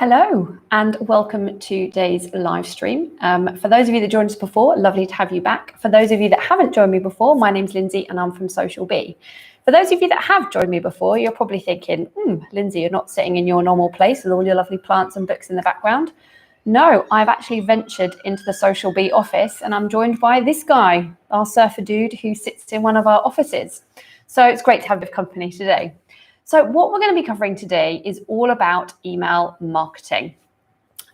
Hello and welcome to today's live stream. For those of you that joined us before, lovely to have you back. For those of you that haven't joined me before, my name's Lindsay and I'm from Social Bee. For those of you that have joined me before, you're probably thinking, Lindsay, you're not sitting in your normal place with all your lovely plants and books in the background. No, I've actually ventured into the Social Bee office and I'm joined by this guy, our surfer dude who sits in one of our offices. So it's great to have the company today. So what we're going to be covering today is all about email marketing.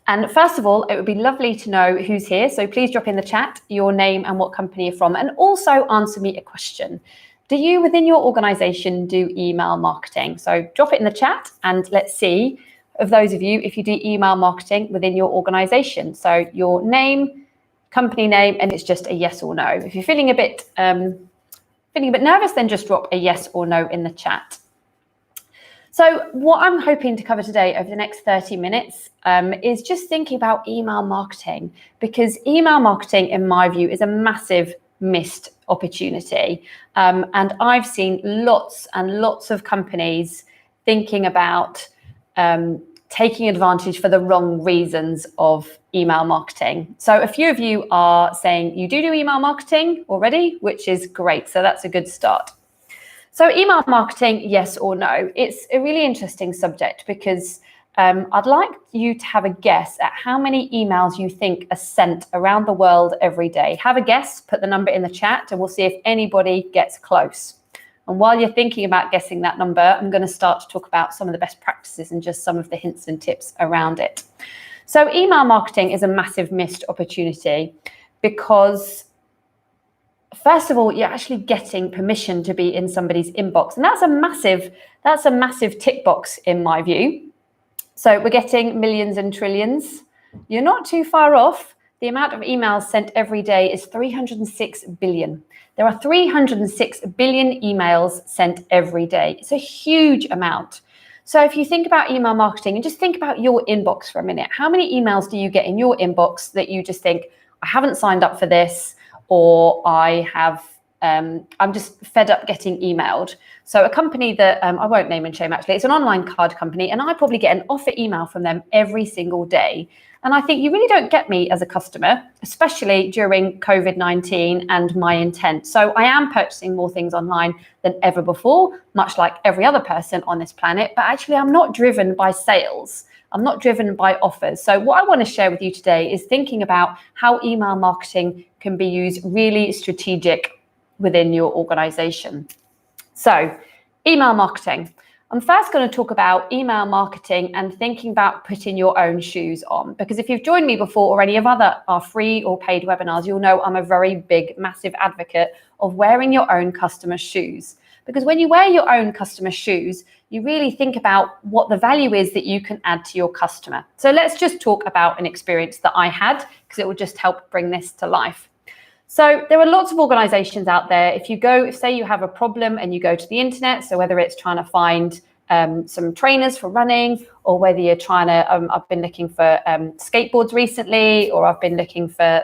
And first of all, it would be lovely to know who's here. So please drop in the chat your name and what company you're from, and also answer me a question. Do you within your organization do email marketing? So drop it in the chat and let's see of those of you if you do email marketing within your organization. So your name, company name, and it's just a yes or no. If you're feeling a bit nervous, then just drop a yes or no in the chat. So what I'm hoping to cover today over the next 30 minutes is just thinking about email marketing, because email marketing, in my view, is a massive missed opportunity. And I've seen lots and lots of companies thinking about taking advantage for the wrong reasons of email marketing. So a few of you are saying you do email marketing already, which is great. So that's a good start. So email marketing, yes or no? It's a really interesting subject because I'd like you to have a guess at how many emails you think are sent around the world every day. Have a guess, put the number in the chat, and we'll see if anybody gets close. And while you're thinking about guessing that number, I'm going to start to talk about some of the best practices and just some of the hints and tips around it. So email marketing is a massive missed opportunity because first of all, you're actually getting permission to be in somebody's inbox. And that's a massive tick box in my view. So we're getting millions and trillions. You're not too far off. The amount of emails sent every day is 306 billion. There are 306 billion emails sent every day. It's a huge amount. So if you think about email marketing and just think about your inbox for a minute, how many emails do you get in your inbox that you just think, I haven't signed up for this, or I'm just fed up getting emailed. So a company that I won't name and shame, actually, it's an online card company, and I probably get an offer email from them every single day. And I think you really don't get me as a customer, especially during COVID-19 and my intent. So I am purchasing more things online than ever before, much like every other person on this planet, but actually I'm not driven by sales. I'm not driven by offers. So what I want to share with you today is thinking about how email marketing can be used really strategic within your organization. So email marketing. I'm first going to talk about email marketing and thinking about putting your own shoes on, because if you've joined me before or any of our free or paid webinars, you'll know I'm a very big, massive advocate of wearing your own customer's shoes. Because when you wear your own customer's shoes, you really think about what the value is that you can add to your customer. So let's just talk about an experience that I had, because it will just help bring this to life. So there are lots of organizations out there. If you go, say you have a problem and you go to the internet, so whether it's trying to find some trainers for running, or whether you're trying to, I've been looking for skateboards recently, or I've been looking for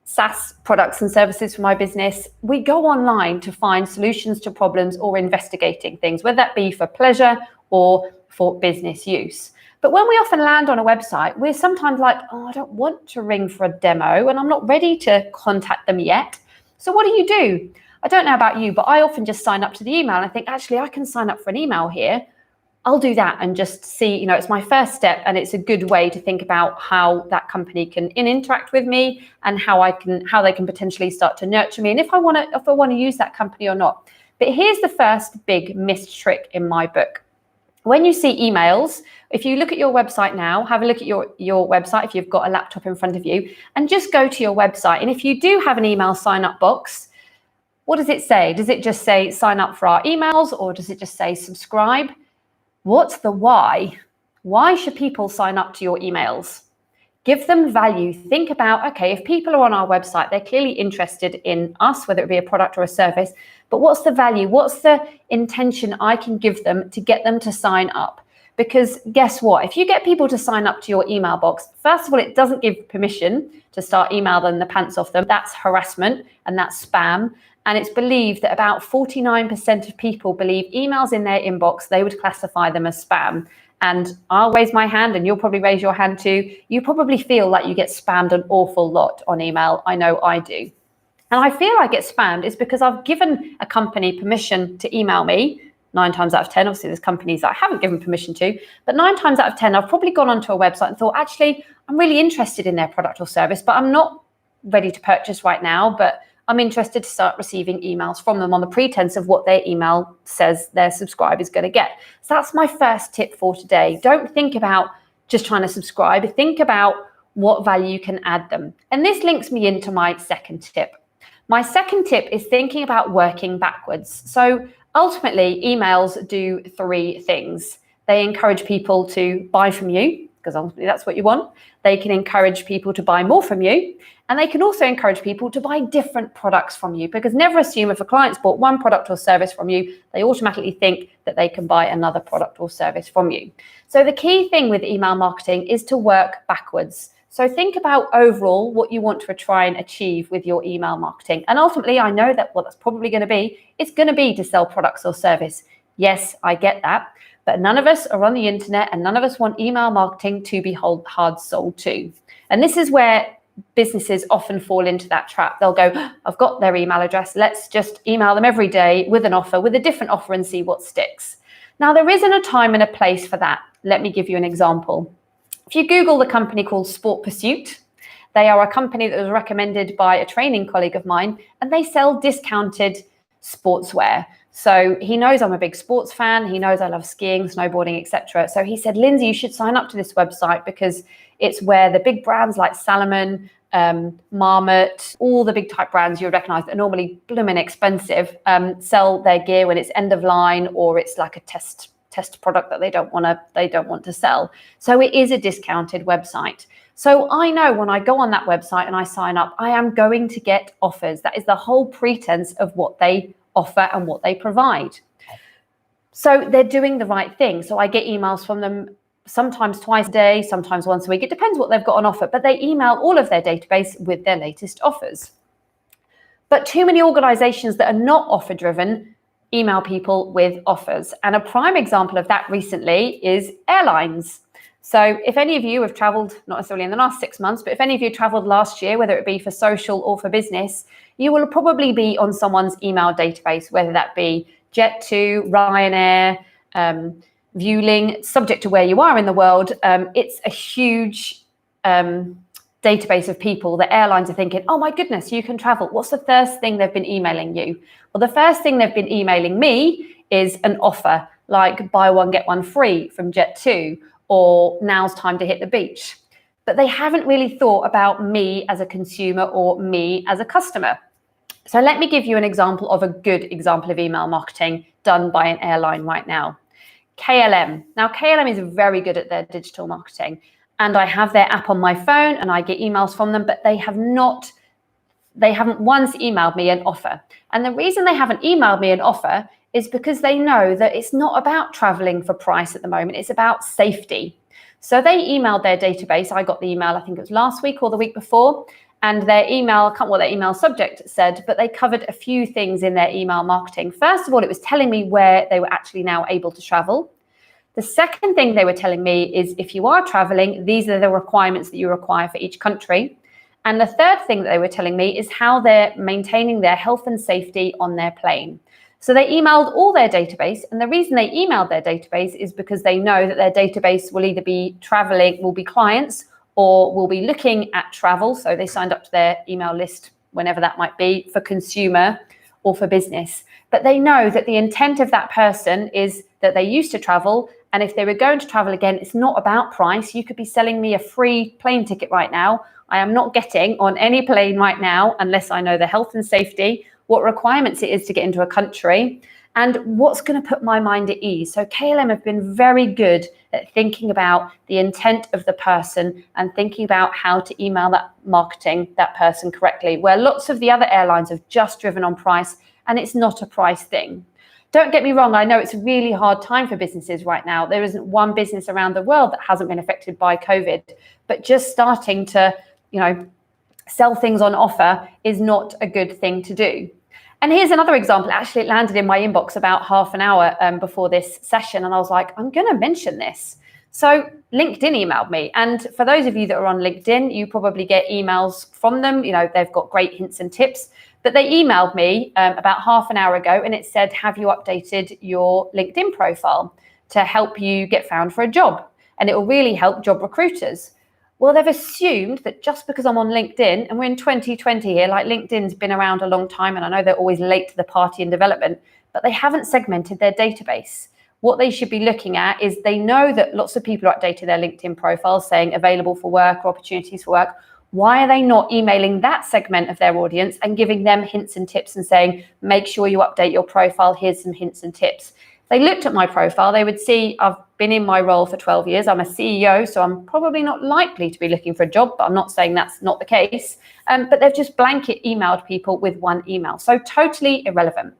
SaaS products and services for my business. We go online to find solutions to problems or investigating things, whether that be for pleasure or for business use. But when we often land on a website, we're sometimes like, oh, I don't want to ring for a demo and I'm not ready to contact them yet. So what do? I don't know about you, but I often just sign up to the email and I think, actually, I can sign up for an email here. I'll do that and just see, it's my first step, and it's a good way to think about how that company can interact with me and how they can potentially start to nurture me, and if I want to use that company or not. But here's the first big missed trick in my book. When you see emails, if you look at your website now, have a look at your website if you've got a laptop in front of you, and just go to your website. And if you do have an email sign up box, what does it say? Does it just say sign up for our emails, or does it just say subscribe? What's the why? Why should people sign up to your emails? Give them value. Think about, okay, if people are on our website, they're clearly interested in us, whether it be a product or a service, but what's the value? What's the intention I can give them to get them to sign up? Because guess what? If you get people to sign up to your email box, first of all, it doesn't give permission to start emailing the pants off them. That's harassment and that's spam. And it's believed that about 49% of people believe emails in their inbox, they would classify them as spam. and I'll raise my hand and you'll probably raise your hand too. You probably feel like you get spammed an awful lot on email. I know I do. And I feel I get spammed is because I've given a company permission to email me 9 times out of 10. Obviously, there's companies that I haven't given permission to, but 9 times out of 10, I've probably gone onto a website and thought, actually, I'm really interested in their product or service, but I'm not ready to purchase right now, but I'm interested to start receiving emails from them on the pretense of what their email says their subscriber is going to get. So that's my first tip for today. Don't think about just trying to subscribe. Think about what value you can add them. And this links me into my second tip. My second tip is thinking about working backwards. So ultimately, emails do 3 things. They encourage people to buy from you, because ultimately that's what you want. They can encourage people to buy more from you. And they can also encourage people to buy different products from you, because never assume if a client's bought one product or service from you, they automatically think that they can buy another product or service from you. So the key thing with email marketing is to work backwards. So think about overall what you want to try and achieve with your email marketing. And ultimately, I know that what that's probably going to be, it's going to be to sell products or service. Yes, I get that. But none of us are on the internet and none of us want email marketing to be hard sold to. And this is where businesses often fall into that trap. They'll go, I've got their email address. Let's just email them every day with an offer, with a different offer, and see what sticks. Now, there isn't a time and a place for that. Let me give you an example. If you Google the company called Sport Pursuit, they are a company that was recommended by a training colleague of mine, and they sell discounted sportswear. So he knows I'm a big sports fan. He knows I love skiing, snowboarding, etc. So he said, Lindsay, you should sign up to this website because it's where the big brands like Salomon, Marmot, all the big type brands you would recognize that are normally blooming expensive, sell their gear when it's end of line or it's like a test product that they don't want to sell. So it is a discounted website. So I know when I go on that website and I sign up, I am going to get offers. That is the whole pretense of what they offer and what they provide. So they're doing the right thing. So I get emails from them sometimes twice a day, sometimes once a week. It depends what they've got on offer, but they email all of their database with their latest offers. But too many organizations that are not offer driven email people with offers. And a prime example of that recently is airlines. So if any of you have traveled, not necessarily in the last 6 months, but if any of you traveled last year, whether it be for social or for business, you will probably be on someone's email database, whether that be Jet2, Ryanair, Vueling, subject to where you are in the world. It's a huge database of people. The airlines are thinking, oh my goodness, you can travel. What's the first thing they've been emailing you? Well, the first thing they've been emailing me is an offer like buy one, get one free from Jet2, or now's time to hit the beach. But they haven't really thought about me as a consumer or me as a customer. So let me give you an example of a good example of email marketing done by an airline right now. KLM. Now, KLM is very good at their digital marketing, and I have their app on my phone and I get emails from them, but they haven't once emailed me an offer. And the reason they haven't emailed me an offer is because they know that it's not about traveling for price at the moment. It's about safety. So they emailed their database. I got the email, I think it was last week or the week before, and their email, I can't remember what their email subject said, but they covered a few things in their email marketing. First of all, it was telling me where they were actually now able to travel. The second thing they were telling me is if you are traveling, these are the requirements that you require for each country. And the third thing that they were telling me is how they're maintaining their health and safety on their plane. So they emailed all their database, and the reason they emailed their database is because they know that their database will either be traveling, will be clients, or will be looking at travel. So they signed up to their email list, whenever that might be, for consumer or for business. But they know that the intent of that person is that they used to travel, and if they were going to travel again, it's not about price. You could be selling me a free plane ticket right now. I am not getting on any plane right now unless I know the health and safety, what requirements it is to get into a country, and what's going to put my mind at ease. So KLM have been very good at thinking about the intent of the person and thinking about how to email that person correctly, where lots of the other airlines have just driven on price, and it's not a price thing. Don't get me wrong, I know it's a really hard time for businesses right now. There isn't one business around the world that hasn't been affected by COVID, but just starting to, sell things on offer is not a good thing to do. And here's another example. Actually, it landed in my inbox about half an hour before this session. And I was like, I'm going to mention this. So LinkedIn emailed me. And for those of you that are on LinkedIn, you probably get emails from them. You know, they've got great hints and tips. But they emailed me about half an hour ago, and it said, have you updated your LinkedIn profile to help you get found for a job? And it will really help job recruiters. Well, they've assumed that just because I'm on LinkedIn, and we're in 2020 here, like LinkedIn's been around a long time, and I know they're always late to the party in development, but they haven't segmented their database. What they should be looking at is they know that lots of people are updating their LinkedIn profiles saying available for work or opportunities for work. Why are they not emailing that segment of their audience and giving them hints and tips and saying, make sure you update your profile, here's some hints and tips. They looked at my profile, they would see I've been in my role for 12 years. I'm a CEO, so I'm probably not likely to be looking for a job, but I'm not saying that's not the case. But they've just blanket emailed people with one email. So totally irrelevant.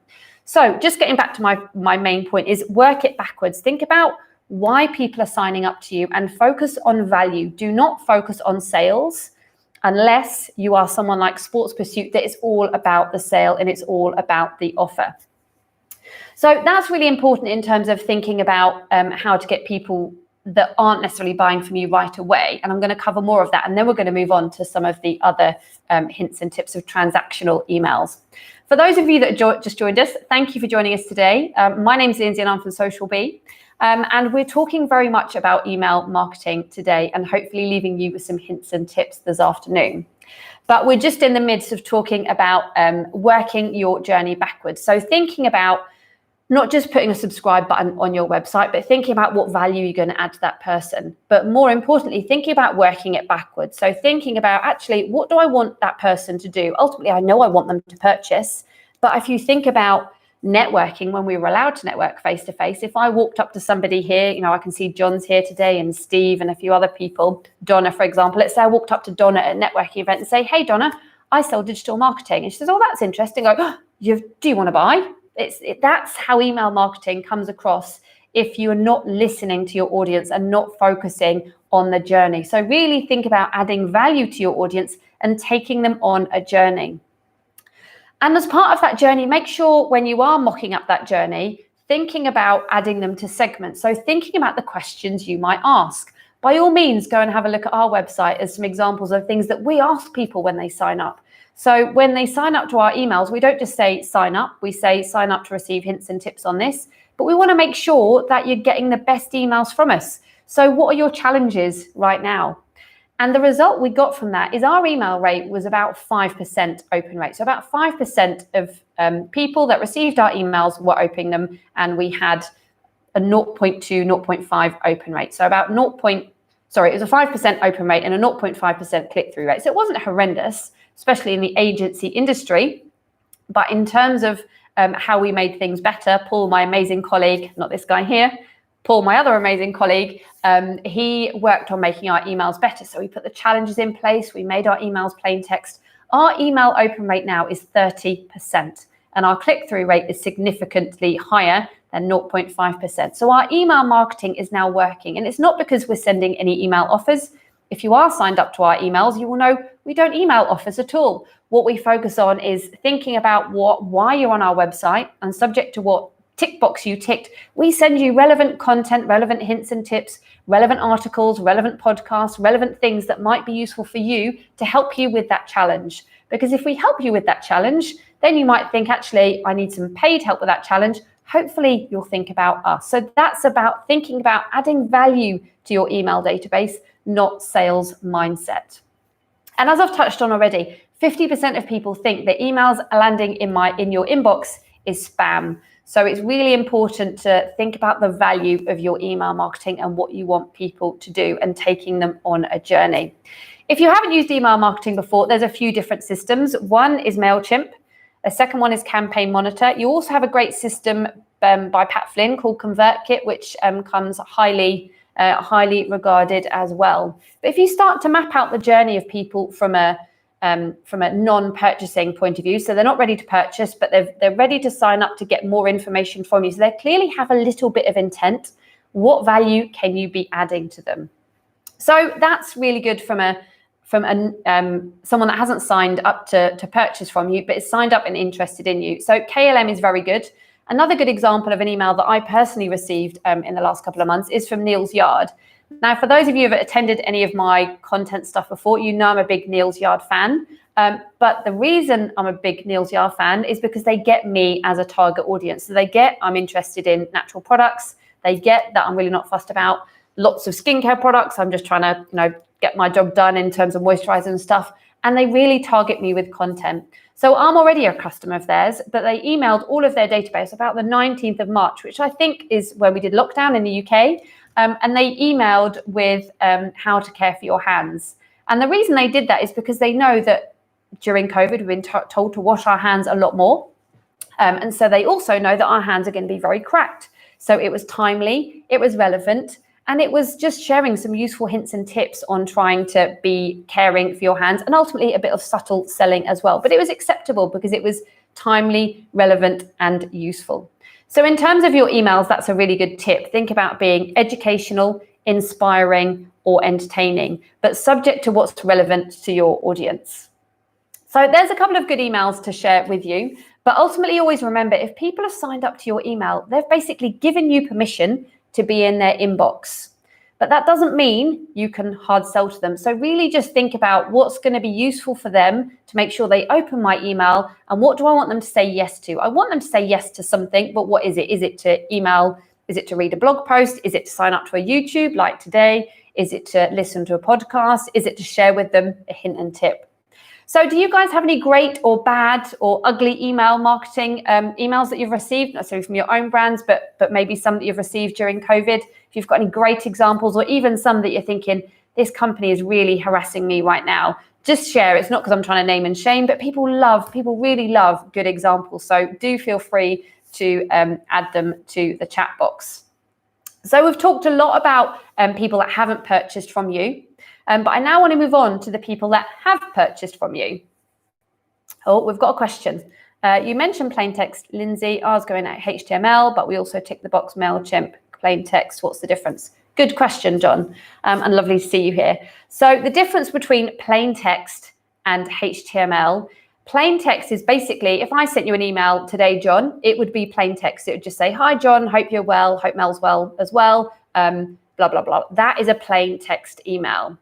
So just getting back to my main point is work it backwards. Think about why people are signing up to you and focus on value. Do not focus on sales unless you are someone like Sports Pursuit that is all about the sale and it's all about the offer. So that's really important in terms of thinking about how to get people that aren't necessarily buying from you right away. And I'm going to cover more of that. And then we're going to move on to some of the other hints and tips of transactional emails. For those of you that just joined us, thank you for joining us today. My name's Lindsay and I'm from Social Bee. And we're talking very much about email marketing today and hopefully leaving you with some hints and tips this afternoon. But we're just in the midst of talking about working your journey backwards. So thinking about not just putting a subscribe button on your website, but thinking about what value you're going to add to that person. But more importantly, thinking about working it backwards. So thinking about actually, what do I want that person to do? Ultimately, I know I want them to purchase. But if you think about networking, when we were allowed to network face to face, if I walked up to somebody here, you know, I can see John's here today and Steve and a few other people, Donna, for example. Let's say I walked up to Donna at a networking event and say, hey, Donna, I sell digital marketing. And she says, oh, that's interesting. I go, oh, do you want to buy? That's how email marketing comes across if you are not listening to your audience and not focusing on the journey. So really think about adding value to your audience and taking them on a journey. And as part of that journey, make sure when you are mocking up that journey, thinking about adding them to segments. So thinking about the questions you might ask. By all means, go and have a look at our website as some examples of things that we ask people when they sign up. So when they sign up to our emails, we don't just say sign up, we say sign up to receive hints and tips on this, but we want to make sure that you're getting the best emails from us. So what are your challenges right now? And the result we got from that is our email rate was about 5% open rate. So about 5% of people that received our emails were opening them, and we had a 0.2, 0.5 open rate. So about it was a 5% open rate and a 0.5% click-through rate. So it wasn't horrendous, especially in the agency industry. But in terms of how we made things better, Paul, my amazing colleague, not this guy here, Paul, my other amazing colleague, he worked on making our emails better. So we put the challenges in place. We made our emails plain text. Our email open rate now is 30%, and our click-through rate is significantly higher than 0.5%. So our email marketing is now working. And it's not because we're sending any email offers. If you are signed up to our emails, you will know we don't email offers at all. What we focus on is thinking about why you're on our website, and subject to what tick box you ticked, we send you relevant content, relevant hints and tips, relevant articles, relevant podcasts, relevant things that might be useful for you to help you with that challenge. Because if we help you with that challenge, then you might think, actually, I need some paid help with that challenge. Hopefully you'll think about us. So that's about thinking about adding value to your email database, not sales mindset. And as I've touched on already, 50% of people think that emails are landing in your inbox is spam. So it's really important to think about the value of your email marketing and what you want people to do and taking them on a journey. If you haven't used email marketing before, there's a few different systems. One is MailChimp. A second one is Campaign Monitor. You also have a great system by Pat Flynn called ConvertKit, which comes highly regarded as well. But if you start to map out the journey of people from a non-purchasing point of view, so they're not ready to purchase, but they're ready to sign up to get more information from you. So they clearly have a little bit of intent. What value can you be adding to them? So that's really good from from someone that hasn't signed up to purchase from you, but is signed up and interested in you. So KLM is very good. Another good example of an email that I personally received in the last couple of months is from Neil's Yard. Now, for those of you who have attended any of my content stuff before, you know I'm a big Neil's Yard fan. But the reason I'm a big Neil's Yard fan is because they get me as a target audience. So they get I'm interested in natural products. They get that I'm really not fussed about lots of skincare products. I'm just trying to, get my job done in terms of moisturizer and stuff. And they really target me with content. So I'm already a customer of theirs, but they emailed all of their database about the 19th of March, which I think is when we did lockdown in the UK. And they emailed with how to care for your hands. And the reason they did that is because they know that during COVID, we've been told to wash our hands a lot more. And so they also know that our hands are going to be very cracked. So it was timely, it was relevant, and it was just sharing some useful hints and tips on trying to be caring for your hands, and ultimately a bit of subtle selling as well. But it was acceptable because it was timely, relevant, and useful. So in terms of your emails, that's a really good tip. Think about being educational, inspiring, or entertaining, but subject to what's relevant to your audience. So there's a couple of good emails to share with you, but ultimately always remember, if people have signed up to your email, they've basically given you permission to be in their inbox. But that doesn't mean you can hard sell to them. So really just think about what's going to be useful for them to make sure they open my email, and what do I want them to say yes to? I want them to say yes to something, but what is it? Is it to email? Is it to read a blog post? Is it to sign up to a YouTube like today? Is it to listen to a podcast? Is it to share with them a hint and tip? So do you guys have any great or bad or ugly email marketing emails that you've received, not necessarily from your own brands, but maybe some that you've received during COVID? If you've got any great examples, or even some that you're thinking, this company is really harassing me right now, just share. It's not because I'm trying to name and shame, but people really love good examples. So do feel free to add them to the chat box. So we've talked a lot about people that haven't purchased from you. But I now want to move on to the people that have purchased from you. Oh, we've got a question. You mentioned plain text, Lindsay. I was going at HTML, but we also tick the box MailChimp, plain text. What's the difference? Good question, John, and lovely to see you here. So the difference between plain text and HTML, plain text is basically, if I sent you an email today, John, it would be plain text. It would just say, hi, John, hope you're well, hope Mel's well as well, blah, blah, blah. That is a plain text email.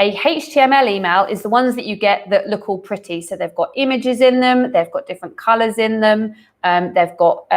A HTML email is the ones that you get that look all pretty. So they've got images in them, they've got different colors in them, they've got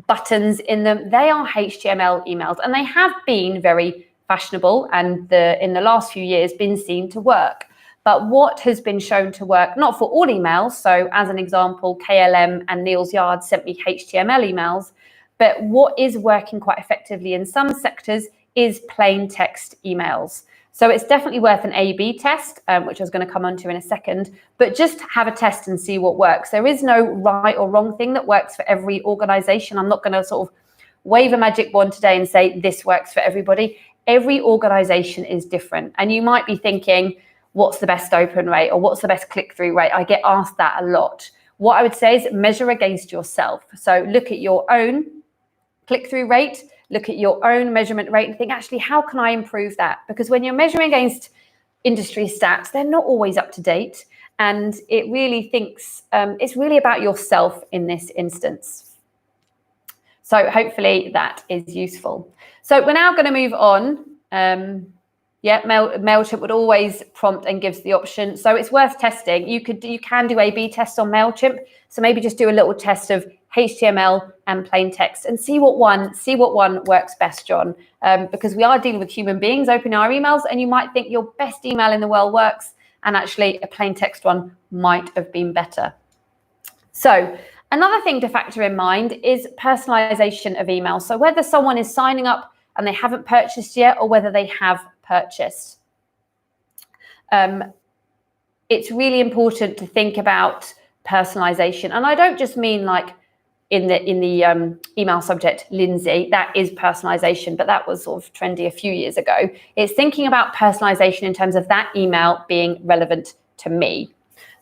buttons in them. They are HTML emails, and they have been very fashionable and in the last few years been seen to work. But what has been shown to work, not for all emails, so as an example, KLM and Neil's Yard sent me HTML emails, but what is working quite effectively in some sectors is plain text emails. So it's definitely worth an A/B test, which I was going to come on to in a second, but just have a test and see what works. There is no right or wrong thing that works for every organization. I'm not going to sort of wave a magic wand today and say this works for everybody. Every organization is different. And you might be thinking, what's the best open rate or what's the best click-through rate? I get asked that a lot. What I would say is measure against yourself. So look at your own click-through rate, look at your own measurement rate and think, actually, how can I improve that? Because when you're measuring against industry stats, they're not always up to date. And it really it's really about yourself in this instance. So hopefully that is useful. So we're now going to move on. MailChimp would always prompt and gives the option. So it's worth testing. You can do A/B tests on MailChimp. So maybe just do a little test of HTML and plain text and see what one works best, John. Because we are dealing with human beings opening our emails, and you might think your best email in the world works, and actually a plain text one might have been better. So another thing to factor in mind is personalization of emails. So whether someone is signing up and they haven't purchased yet, or whether they have purchased. It's really important to think about personalization. And I don't just mean like in the email subject, Lindsay, that is personalization, but that was sort of trendy a few years ago. It's thinking about personalization in terms of that email being relevant to me.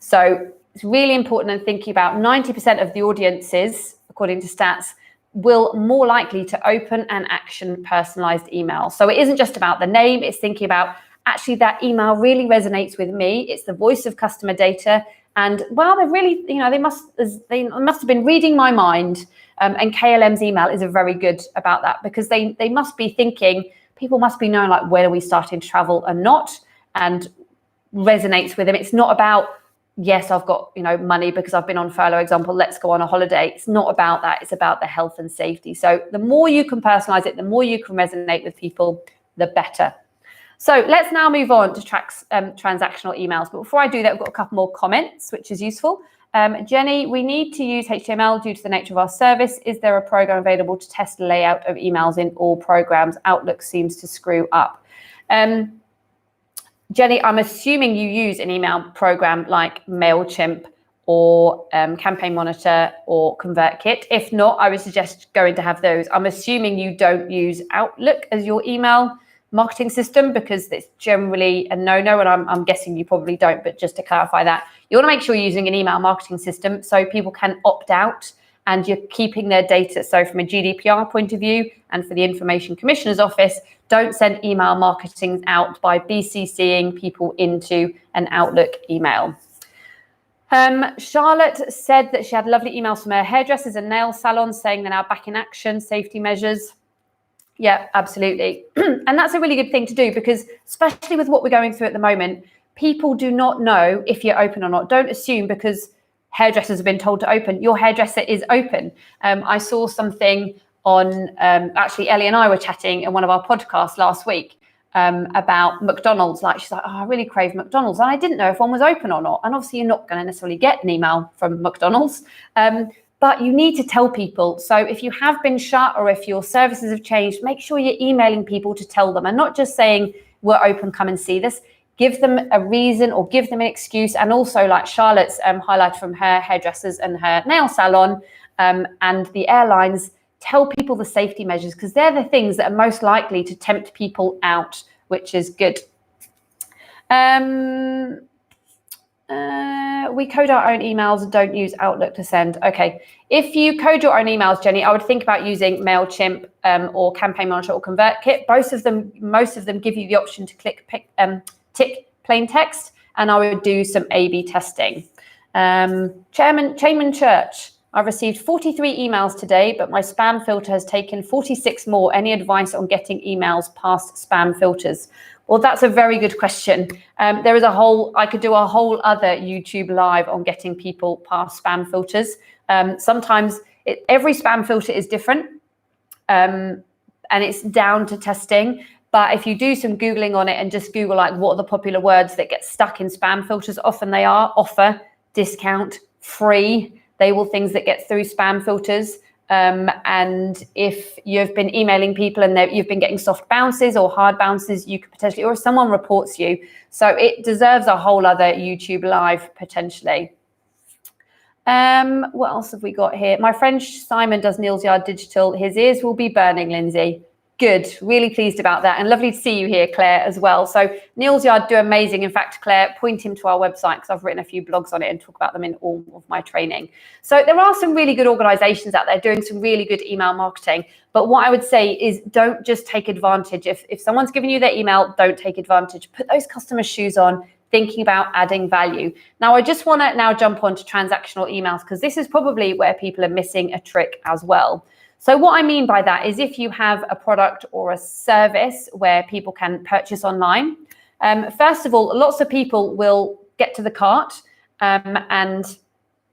So it's really important in thinking about 90% of the audiences, according to stats, will more likely to open and action personalized emails. So it isn't just about the name, it's thinking about actually that email really resonates with me. It's the voice of customer data. And well, they're really, they must have been reading my mind. And KLM's email is very good about that, because they must be thinking, people must be knowing, like, when are we starting to travel and not, and resonates with them. It's not about, yes, I've got, money because I've been on furlough, example, let's go on a holiday. It's not about that. It's about the health and safety. So the more you can personalize it, the more you can resonate with people, the better. So let's now move on to transactional emails. But before I do that, we've got a couple more comments, which is useful. Jenny, we need to use HTML due to the nature of our service. Is there a program available to test the layout of emails in all programs? Outlook seems to screw up. Jenny, I'm assuming you use an email program like MailChimp or Campaign Monitor or ConvertKit. If not, I would suggest going to have those. I'm assuming you don't use Outlook as your email marketing system, because it's generally a no-no, and I'm guessing you probably don't, but just to clarify that, you want to make sure you're using an email marketing system so people can opt out and you're keeping their data. So from a GDPR point of view, and for the Information Commissioner's Office, don't send email marketing out by BCCing people into an Outlook email. Charlotte said that she had lovely emails from her hairdressers and nail salons saying they're now back in action, safety measures. Yeah, absolutely. And that's a really good thing to do, because especially with what we're going through at the moment, people do not know if you're open or not. Don't assume because hairdressers have been told to open, your hairdresser is open. I saw something on, actually Ellie and I were chatting in one of our podcasts last week about McDonald's. Like, she's like, oh, I really crave McDonald's. And I didn't know if one was open or not. And obviously you're not going to necessarily get an email from McDonald's. But you need to tell people. So if you have been shut or if your services have changed, make sure you're emailing people to tell them, and not just saying we're open, come and see this. Give them a reason or give them an excuse. And also, like Charlotte's highlight from her hairdressers and her nail salon and the airlines, tell people the safety measures, because they're the things that are most likely to tempt people out, which is good. We code our own emails and don't use Outlook to send. Okay, if you code your own emails, Jenny, I would think about using MailChimp or Campaign Monitor or ConvertKit. Most of them give you the option to tick plain text, and I would do some A/B testing. Chairman Church, I've received 43 emails today, but my spam filter has taken 46 more. Any advice on getting emails past spam filters? Well, that's a very good question. There is I could do a whole other YouTube live on getting people past spam filters. Sometimes every spam filter is different, and it's down to testing. But if you do some Googling on it and just Google, like, what are the popular words that get stuck in spam filters, often they are offer, discount, free. They will things that get through spam filters. And if you've been emailing people and you've been getting soft bounces or hard bounces, you could potentially, or if someone reports you. So it deserves a whole other YouTube live potentially. What else have we got here? My friend Simon does Neil's Yard Digital. His ears will be burning, Lindsay. Good, really pleased about that, and lovely to see you here, Claire, as well. So Neil's Yard do amazing. In fact, Claire, point him to our website, because I've written a few blogs on it and talk about them in all of my training. So there are some really good organizations out there doing some really good email marketing. But what I would say is, don't just take advantage. If someone's giving you their email, don't take advantage. Put those customer shoes on, thinking about adding value. Now, I just want to now jump on to transactional emails, because this is probably where people are missing a trick as well. So what I mean by that is, if you have a product or a service where people can purchase online, first of all, lots of people will get to the cart, and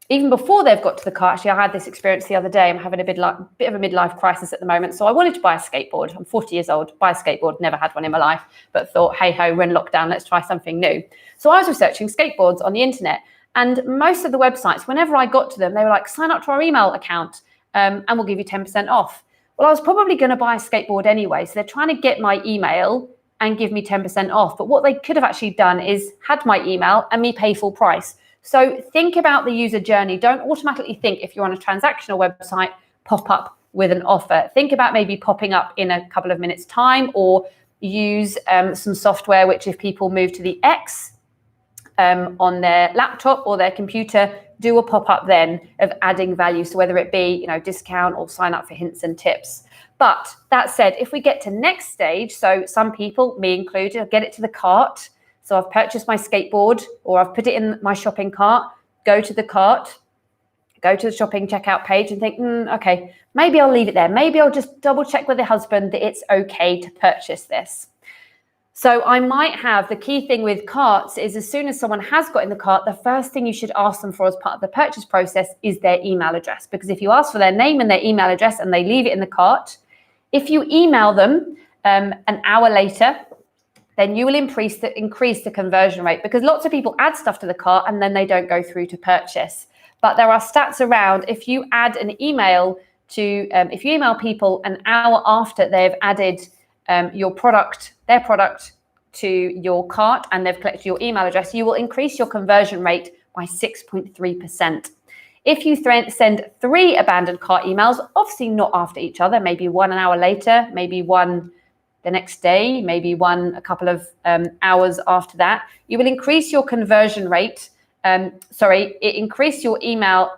even before they've got to the cart, actually, I had this experience the other day. I'm having a bit of a midlife crisis at the moment. So I wanted to buy a skateboard. I'm 40 years old, buy a skateboard, never had one in my life, but thought, hey ho, we're in lockdown, let's try something new. So I was researching skateboards on the internet, and most of the websites, whenever I got to them, they were like, sign up to our email account. And we'll give you 10% off. Well, I was probably going to buy a skateboard anyway. So they're trying to get my email and give me 10% off. But what they could have actually done is had my email and me pay full price. So think about the user journey. Don't automatically think, if you're on a transactional website, pop up with an offer. Think about maybe popping up in a couple of minutes time, or use some software, which if people move to the X on their laptop or their computer, do a pop-up then of adding value. So whether it be, discount or sign up for hints and tips. But that said, if we get to next stage, so some people, me included, I'll get it to the cart. So I've purchased my skateboard or I've put it in my shopping cart, go to the cart, go to the shopping checkout page and think, okay, maybe I'll leave it there. Maybe I'll just double check with the husband that it's okay to purchase this. So I might have, the key thing with carts is as soon as someone has got in the cart, the first thing you should ask them for as part of the purchase process is their email address. Because if you ask for their name and their email address and they leave it in the cart, if you email them an hour later, then you will increase the conversion rate, because lots of people add stuff to the cart and then they don't go through to purchase. But there are stats around, if you add an email to, if you email people an hour after they've added their product to your cart and they've collected your email address, you will increase your conversion rate by 6.3%. If you send 3 abandoned cart emails, obviously not after each other, maybe one an hour later, maybe one the next day, maybe one a couple of hours after that, you will increase your conversion rate. Increase your email,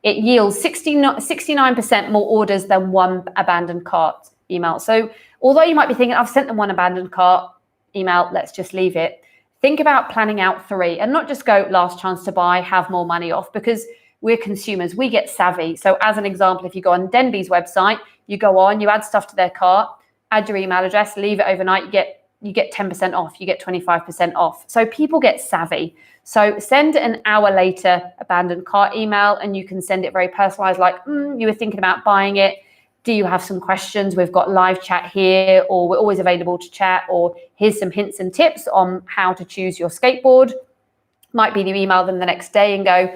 It yields 69% more orders than one abandoned cart email. So although you might be thinking, I've sent them one abandoned cart email, let's just leave it. Think about planning out 3 and not just go last chance to buy, have more money off, because we're consumers, we get savvy. So as an example, if you go on Denby's website, you go on, you add stuff to their cart, add your email address, leave it overnight, you get 10% off, you get 25% off. So people get savvy. So send an hour later abandoned cart email and you can send it very personalized, like, you were thinking about buying it. Do you have some questions? We've got live chat here, or we're always available to chat, or here's some hints and tips on how to choose your skateboard. Might be you email them the next day and go,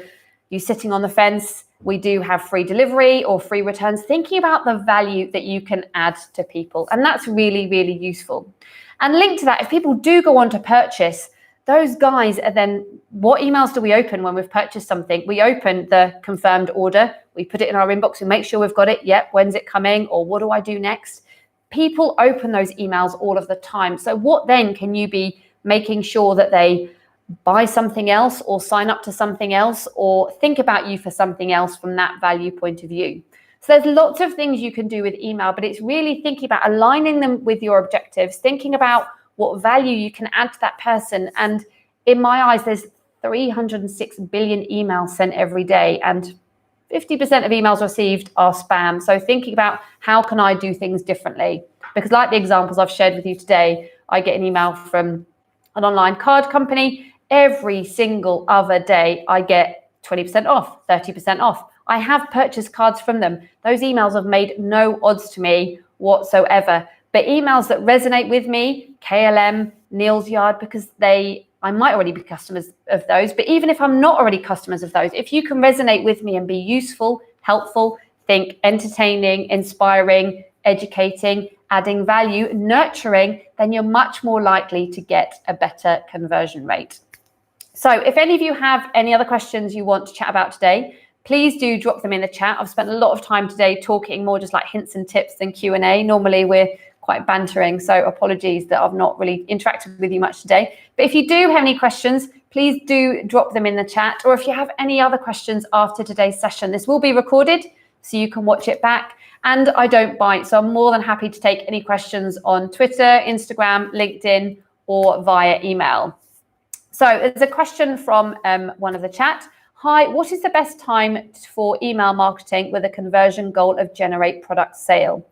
you sitting on the fence, we do have free delivery or free returns, thinking about the value that you can add to people. And that's really, really useful. And linked to that, if people do go on to purchase, those guys are then, what emails do we open when we've purchased something? We open the confirmed order, we put it in our inbox, we make sure we've got it. Yep, when's it coming? Or what do I do next? People open those emails all of the time. So what then can you be making sure that they buy something else or sign up to something else or think about you for something else from that value point of view? So there's lots of things you can do with email, but it's really thinking about aligning them with your objectives, thinking about what value you can add to that person. And in my eyes, there's 306 billion emails sent every day, and 50% of emails received are spam. So thinking about how can I do things differently? Because like the examples I've shared with you today, I get an email from an online card company. Every single other day, I get 20% off, 30% off. I have purchased cards from them. Those emails have made no odds to me whatsoever. But emails that resonate with me, KLM, Neil's Yard, because I might already be customers of those. But even if I'm not already customers of those, if you can resonate with me and be useful, helpful, think entertaining, inspiring, educating, adding value, nurturing, then you're much more likely to get a better conversion rate. So if any of you have any other questions you want to chat about today, please do drop them in the chat. I've spent a lot of time today talking more just like hints and tips than Q&A. Normally we're quite bantering, so apologies that I've not really interacted with you much today. But if you do have any questions, please do drop them in the chat. Or if you have any other questions after today's session, this will be recorded so you can watch it back. And I don't bite, so I'm more than happy to take any questions on Twitter, Instagram, LinkedIn, or via email. So there's a question from one of the chat. Hi, what is the best time for email marketing with a conversion goal of generate product sale?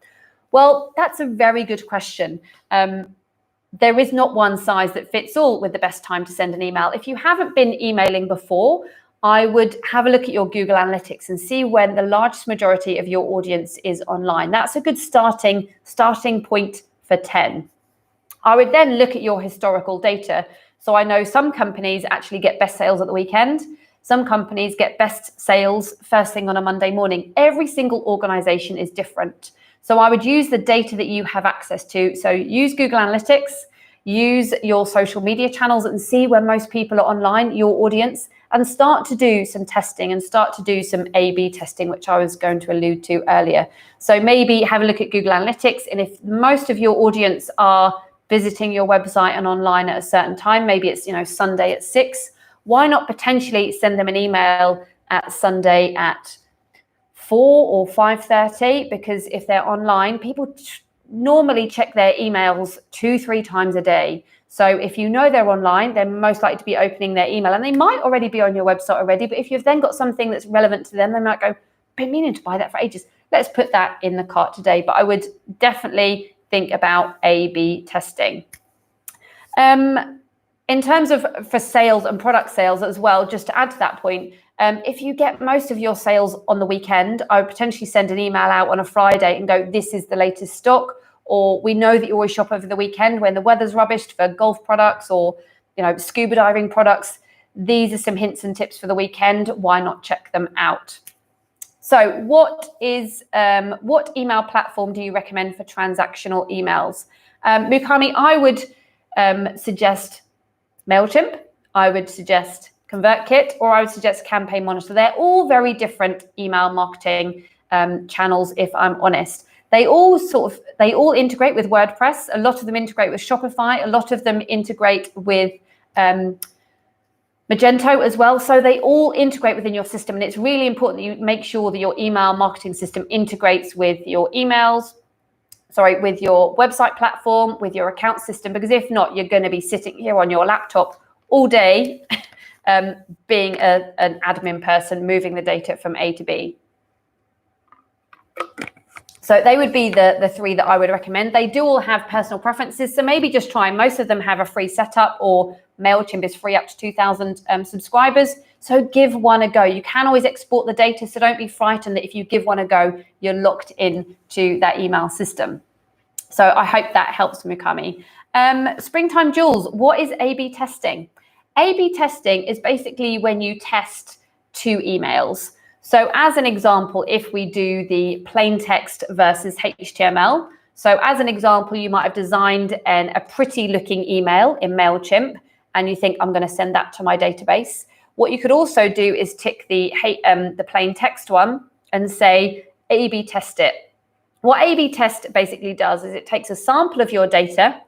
Well, that's a very good question. There is not one size that fits all with the best time to send an email. If you haven't been emailing before, I would have a look at your Google Analytics and see when the largest majority of your audience is online. That's a good starting point for 10. I would then look at your historical data. So I know some companies actually get best sales at the weekend. Some companies get best sales first thing on a Monday morning. Every single organization is different. So I would use the data that you have access to. So use Google Analytics, use your social media channels and see where most people are online, your audience, and start to do some testing and start to do some A/B testing, which I was going to allude to earlier. So maybe have a look at Google Analytics. And if most of your audience are visiting your website and online at a certain time, maybe it's Sunday at 6, why not potentially send them an email at Sunday at 4 or 5:30? Because if they're online, people normally check their emails 2-3 times a day. So if you know they're online, they're most likely to be opening their email, and they might already be on your website already. But if you've then got something that's relevant to them, they might go, been meaning to buy that for ages. Let's put that in the cart today. But I would definitely think about A/B testing. In terms of for sales and product sales as well, just to add to that point, if you get most of your sales on the weekend, I would potentially send an email out on a Friday and go, this is the latest stock. Or we know that you always shop over the weekend when the weather's rubbish for golf products or, scuba diving products. These are some hints and tips for the weekend. Why not check them out? So what email platform do you recommend for transactional emails? Mukami, I would suggest MailChimp. I would suggest ConvertKit, or I would suggest Campaign Monitor. They're all very different email marketing channels, if I'm honest. They all integrate with WordPress. A lot of them integrate with Shopify. A lot of them integrate with Magento as well. So they all integrate within your system. And it's really important that you make sure that your email marketing system integrates with your with your website platform, with your account system, because if not, you're going to be sitting here on your laptop all day being an admin person, moving the data from A to B. So they would be the three that I would recommend. They do all have personal preferences, so maybe just try. Most of them have a free setup, or MailChimp is free up to 2,000 subscribers. So give one a go. You can always export the data, so don't be frightened that if you give one a go, you're locked in to that email system. So I hope that helps, Mukami. Springtime Jules, what is A/B testing? A/B testing is basically when you test two emails. So as an example, if we do the plain text versus HTML. So as an example, you might have designed a pretty looking email in MailChimp, and you think, I'm going to send that to my database. What you could also do is tick the plain text one and say A/B test it. What A/B test basically does is it takes a sample of your data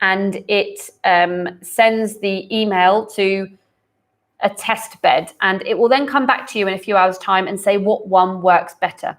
and it sends the email to a test bed, and it will then come back to you in a few hours' time and say what one works better.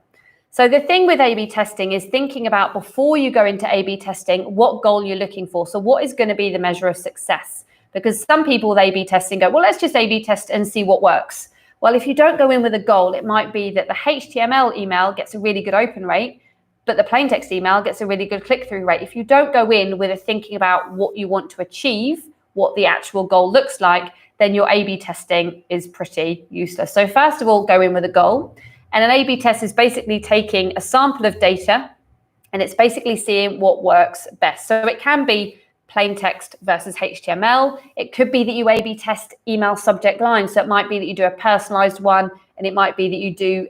So the thing with A/B testing is thinking about, before you go into A/B testing, what goal you're looking for. So what is going to be the measure of success? Because some people with A/B testing go, well, let's just A/B test and see what works. Well, if you don't go in with a goal, it might be that the HTML email gets a really good open rate, but the plain text email gets a really good click-through rate. If you don't go in with a thinking about what you want to achieve, what the actual goal looks like, then your A/B testing is pretty useless. So first of all, go in with a goal. And an A/B test is basically taking a sample of data, and it's basically seeing what works best. So it can be plain text versus HTML. It could be that you A/B test email subject lines. So it might be that you do a personalized one, and it might be that you do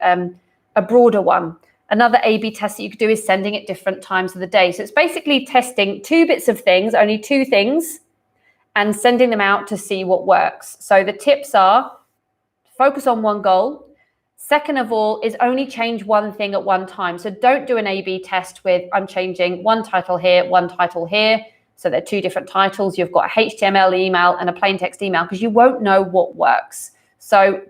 a broader one. Another A/B test that you could do is sending at different times of the day. So it's basically testing two bits of things, only two things, and sending them out to see what works. So the tips are: focus on one goal. Second of all is only change one thing at one time. So don't do an A/B test with, I'm changing one title here, one title here. So they're two different titles. You've got a HTML email and a plain text email, because you won't know what works. So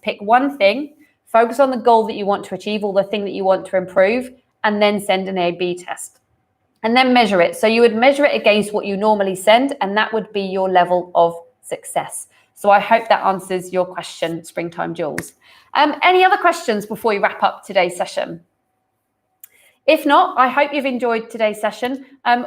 pick one thing, focus on the goal that you want to achieve, or the thing that you want to improve, and then send an A/B test. And then measure it. So you would measure it against what you normally send, and that would be your level of success. So I hope that answers your question, Springtime Jules. Any other questions before we wrap up today's session? If not, I hope you've enjoyed today's session.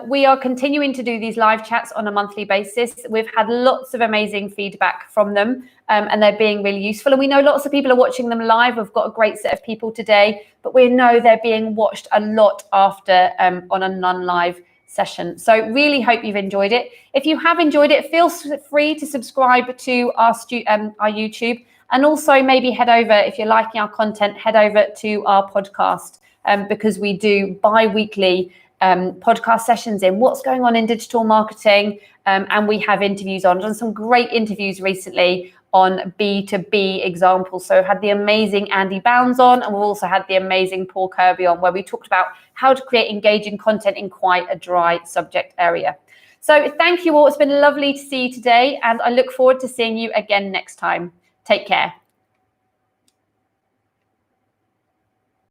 We are continuing to do these live chats on a monthly basis. We've had lots of amazing feedback from them, and they're being really useful. And we know lots of people are watching them live. We've got a great set of people today, but we know they're being watched a lot after on a non-live session. So really hope you've enjoyed it. If you have enjoyed it, feel free to subscribe to our YouTube, and also maybe head over, if you're liking our content, head over to our podcast. Because we do bi-weekly podcast sessions in what's going on in digital marketing, and we have interviews on. I've done some great interviews recently on B2B examples. So had the amazing Andy Bounds on, and we've also had the amazing Paul Kirby on, where we talked about how to create engaging content in quite a dry subject area. So thank you all. It's been lovely to see you today, and I look forward to seeing you again next time. Take care.